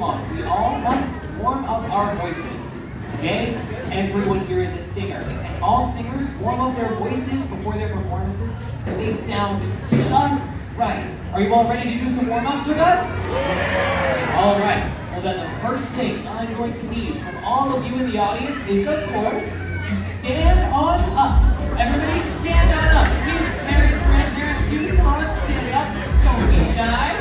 come on, we all must warm up our voices. Today, everyone here is a singer, and all singers warm up their voices before their performances so they sound just right. Are you all ready to do some warm-ups with us? All right. Well, then the first thing I'm going to need from all of you in the audience is, of course, to stand on up. Everybody stand on up. Kids, parents, grandparents, students, come on, stand up. Don't be shy.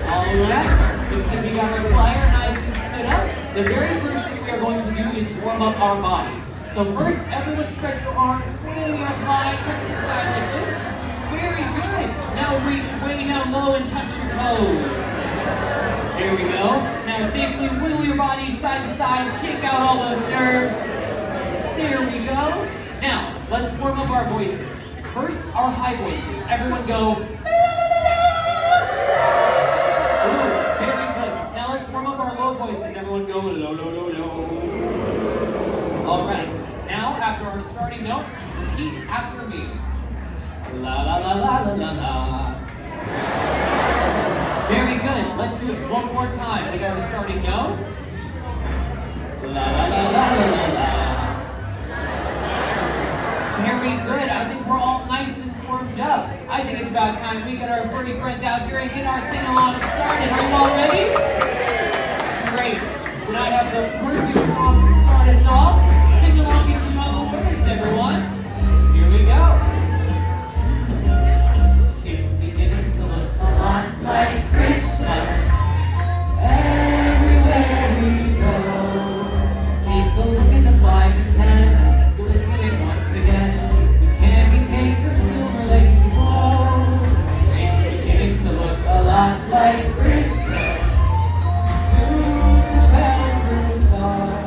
All right. Looks like we got our choir nice and stood up. The very first thing we are going to do is warm up our bodies. So first, everyone stretch your arms way up high, touch the sky like this. Very good. Now reach way down low and touch your toes. Here we go. Now safely wiggle your body side to side, shake out all those nerves. There we go. Now, let's warm up our voices. First, our high voices. Everyone go. Ooh, very good. Now let's warm up our low voices. Everyone go low, low, low, low. All right. Now, after our starting note, repeat after me. La la la la la la la. Very good. Let's do it one more time with our starting note. La la la la la la la. Very good. I think we're all nice and warmed up. I think it's about time we get our furry friends out here and get our sing-along started. Are you all ready? Great. When I have the perfect song to start us off, sing along if you know the words, everyone. Here we go. It's beginning to look a lot like Christmas everywhere we go. Take a look at the 5 and 10, glistening once again. Candy canes and silver lakes aglow. It's beginning to look a lot like Christmas. Soon the bells will start,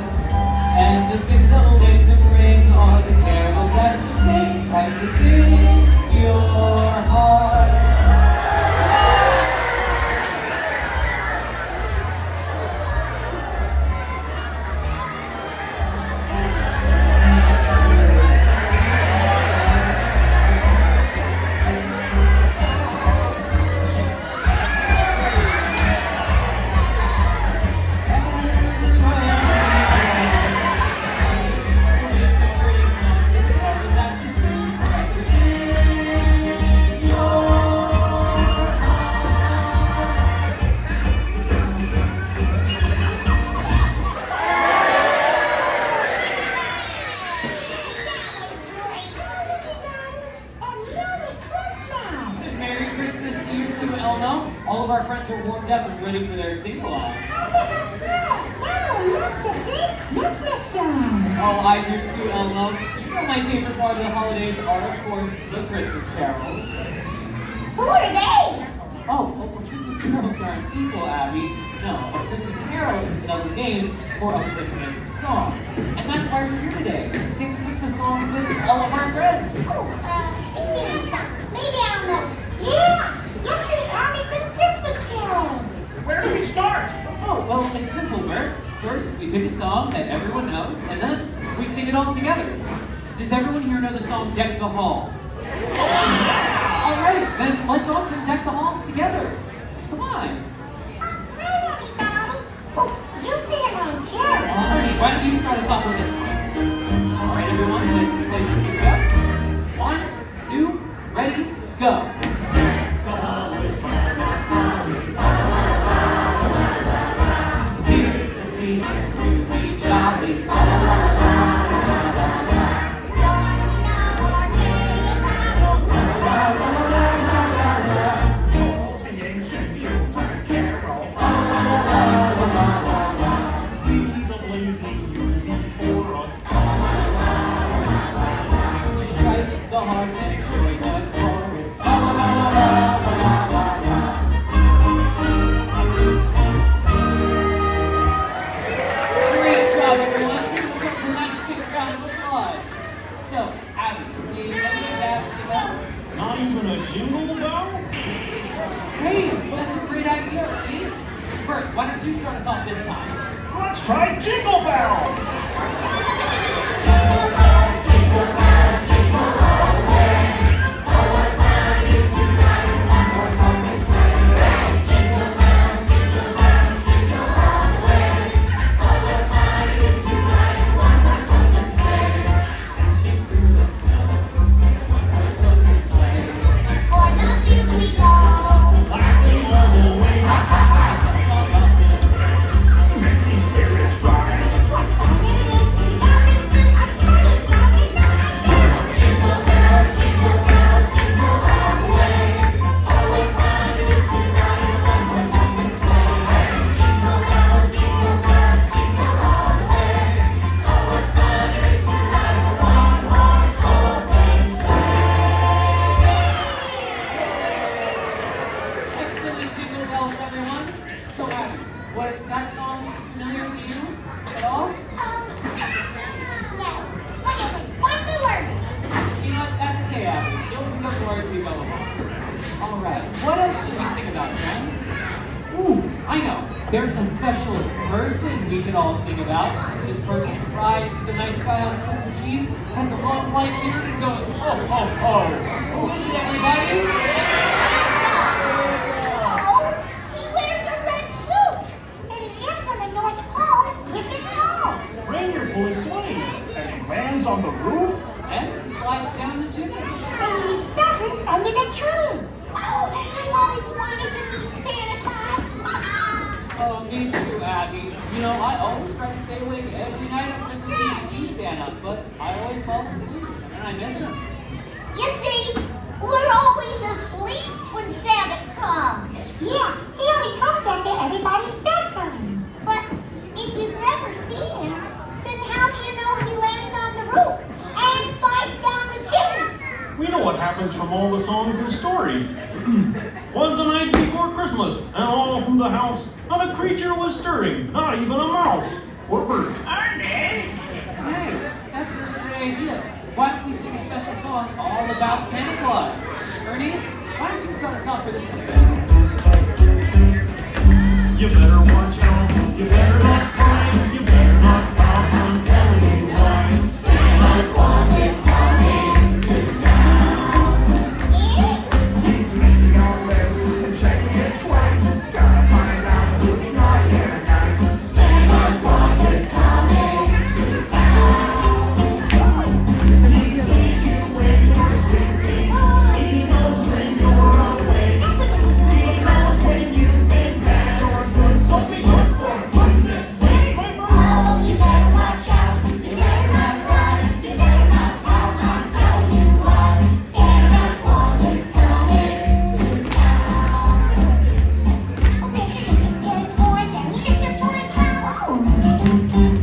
and the things that will make them ring are the carols that you sing right within your heart. Elmo. All of our friends are warmed up and ready for their sing-along. Elmo loves to sing Christmas songs. Oh, I do too, Elmo. You know my favorite part of the holidays are, of course, the Christmas carols. Who are they? Oh, Christmas carols aren't people, Abby. No, a Christmas carol is another name for a Christmas song. And that's why we're here today, to sing Christmas songs with all of our friends. Oh, sing me some. Maybe I'll know. Yeah! Let's sing Ernie some Christmas carols. Where do we start? Oh, well, it's simple, Bert. First, we pick a song that everyone knows, and then we sing it all together. Does everyone here know the song Deck the Halls? All right, then let's all sing Deck the Halls together. Come on. Oh, you sing it on too. Ernie, why don't you start us off with this one? All right, everyone, places, sit up. 1, 2, ready, go. Tis the season to be jolly. The ancient Yuletide carol. See the blazing Yule before us. Strike the heart and join the chorus. Great job, everyone. Give yourselves a nice big round of applause. So, Abby, do you have any of that? Not even a jingle bell? Hey, that's a great idea, Ernie. Bert, why don't you start us off this time? Let's try jingle bells! All right, what else should we sing about, friends? Ooh, I know. There's a special person we can all sing about. This person rides through the night sky on Christmas Eve, has a long white beard, and goes, ho, ho, ho. Who is it, everybody? Oh, he wears a red suit, and he lives on the North Pole with his dogs. Reindeer pull his sleigh, and he lands on the roof. And slides down the chimney. And he doesn't under the tree. Oh, I've always wanted to meet Santa Claus. Oh, me too, Abby. You know, I always try to stay awake every night on Christmas Eve to see Santa, but I always fall asleep, and I miss him. You see, we're always asleep when Santa comes. Yeah, he only comes after everybody's bedtime. But if you've never seen him, then how do you know he lands on the roof and slides down the chimney? We know what happens from all the songs and stories. Was the night before Christmas, and all through the house, not a creature was stirring, not even a mouse. Or bird. Ernie! Hey, that's a great idea. Why don't we sing a special song all about Santa Claus? Ernie, why don't you start us off for this one? You better watch out, you better not cry, you better not pout, I'm telling you why. Santa Claus is coming to town. He's reading our list and checking it twice. Gotta find out who's not here nice. Santa Claus is coming to town. He sees you when you're sleeping. He knows when you're awake. He knows when you've been bad or good. So be good for goodness sake. Oh, you better watch out. You better not cry. You better not pout. I'm telling you why. Santa Claus is coming to town.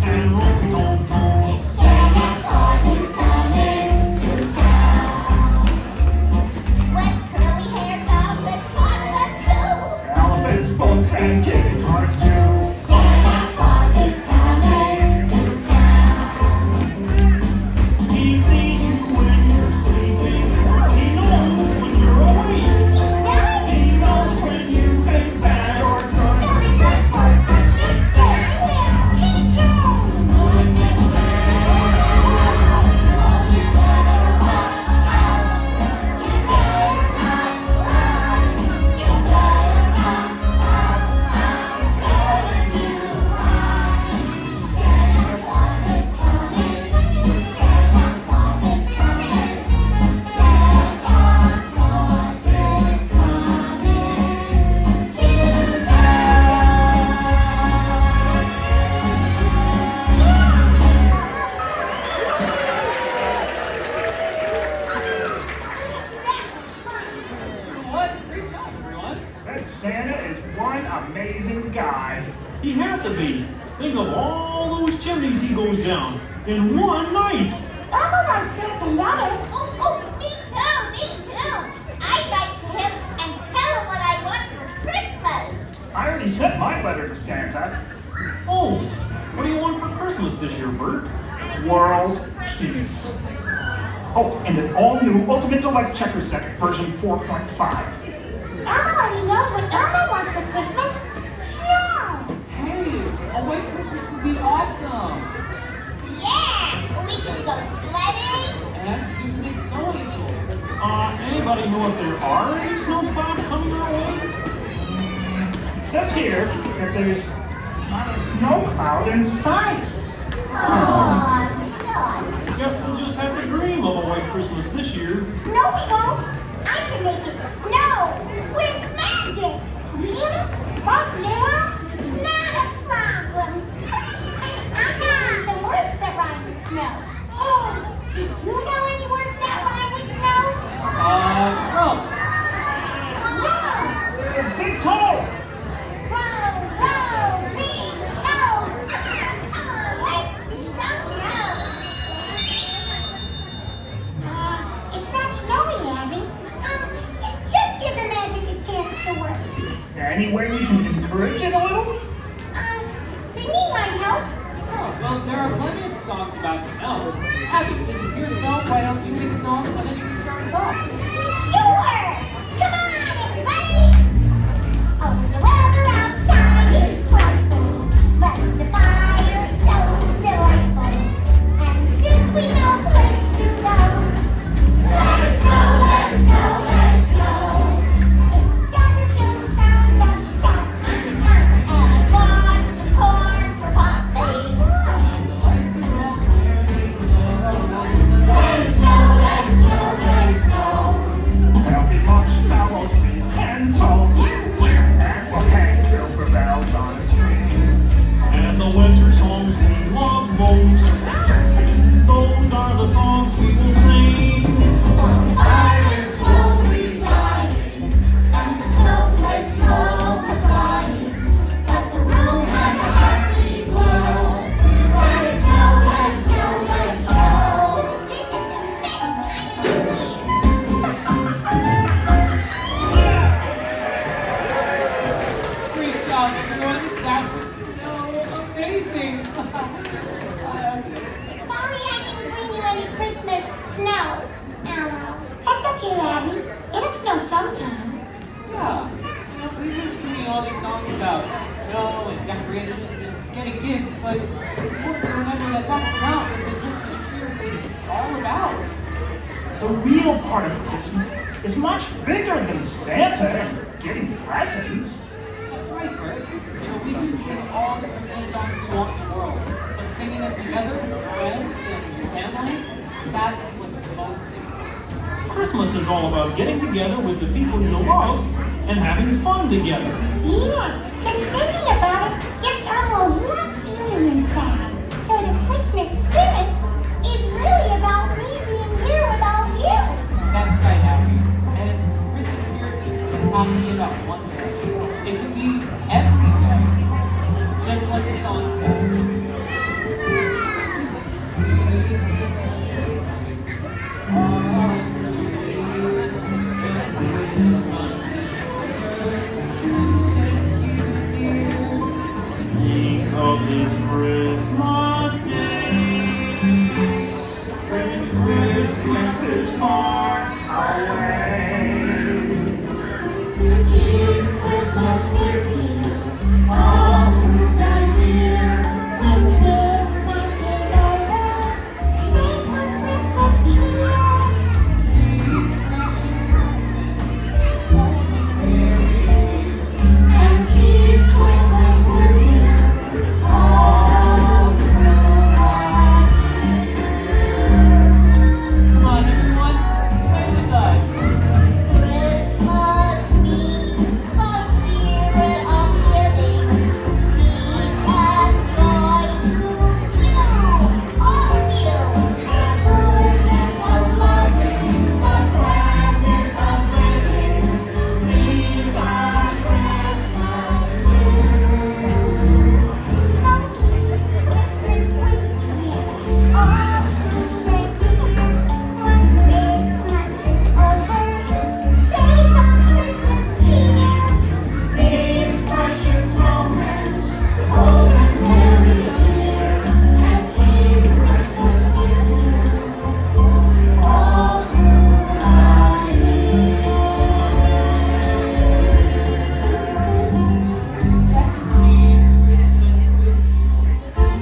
And rom tom tom. Santa Claus is coming to town. Elephants, boats, and kitty cars too. Santa Claus is coming to town. He sees you when you're sleeping. He knows when you're awake. He knows when you've been bad or good. Goodness sake. Oh, you better watch out. You better not run. You better not pout. I'm telling you why. Santa Claus is coming. Santa Claus is coming. Santa Claus is coming to What? Great job, everyone. That Santa is one amazing guy. He has to be. Think of all those chimneys he goes down in one night. Elmo writes Santa letters. Me too. I write to him and tell him what I want for Christmas. I already sent my letter to Santa. Oh, what do you want for Christmas this year, Bert? World peace. Oh, and an all-new Ultimate Deluxe Checker Set version 4.5. Elmo already knows what Elmo wants for Christmas. Snow. Hey, a white Christmas would be awesome. Yeah, we can go sledding. And you can make snow angels. Anybody know if there are any snow clouds coming our way? It says here that there's not a snow cloud in sight. Oh, Guess we'll just have to dream of a white Christmas this year. no, we won't. I can make it snow with magic. Really? Right now? Not a problem. I got some words that rhyme with snow. Oh, do you know any words that rhyme with snow? A big toe! Row, big toe. Come on, let's see some snow. It's not snowing, Abby. Just give the magic a chance to work. Any way we can encourage it a little? Singing might help. Oh, well, there are plenty of songs about snow. Abby, since it's your snow, why don't you make a song and then you can start us off? Sure. Come on, know sometime. Yeah. We've been singing all these songs about snow and decorations and getting gifts, but it's important to remember that that's not what the Christmas spirit is all about. The real part of Christmas is much bigger than Santa and getting presents. That's right, Bert. We can sing all the Christmas songs we want in the world, but singing them together with friends and family, that is what's most important. Christmas is all about getting together with the people you love and having fun together. Yeah, just thinking about it gets Elmo a warm feeling inside. So the Christmas spirit is really about me being here with all you. That's right, Abby. And Christmas spirit is not only about one day. It can be every day, just like the song says. Think of this Christmas day, when Christmas is far away. Keep Christmas with you all through the year. When Christmas is over, save some Christmas cheer. These precious moments, hold them very dear. And keep Christmas with you all through the year. Come on, everyone, sing with us. Christmas means the spirit of giving, peace and joy to you, all of you. The goodness of loving, the gladness of living, these are Christmas too. So keep Christmas with you all through the year. When Christmas is over, save some Christmas cheer. These precious moments, hold them very dear, and keep Christmas with you all through the year. Let's keep Christmas with you.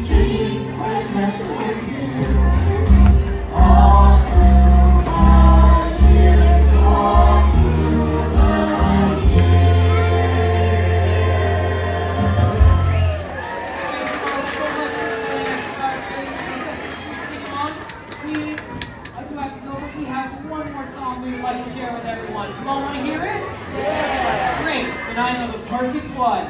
Keep Christmas with you all through the year, all through the year. Thank you all so much for joining us for our very Sesame Street sing-along. I do have to go, but we have one more song we would like to share with everyone. You all want to hear it? Yeah! Great, then I know the perfect one.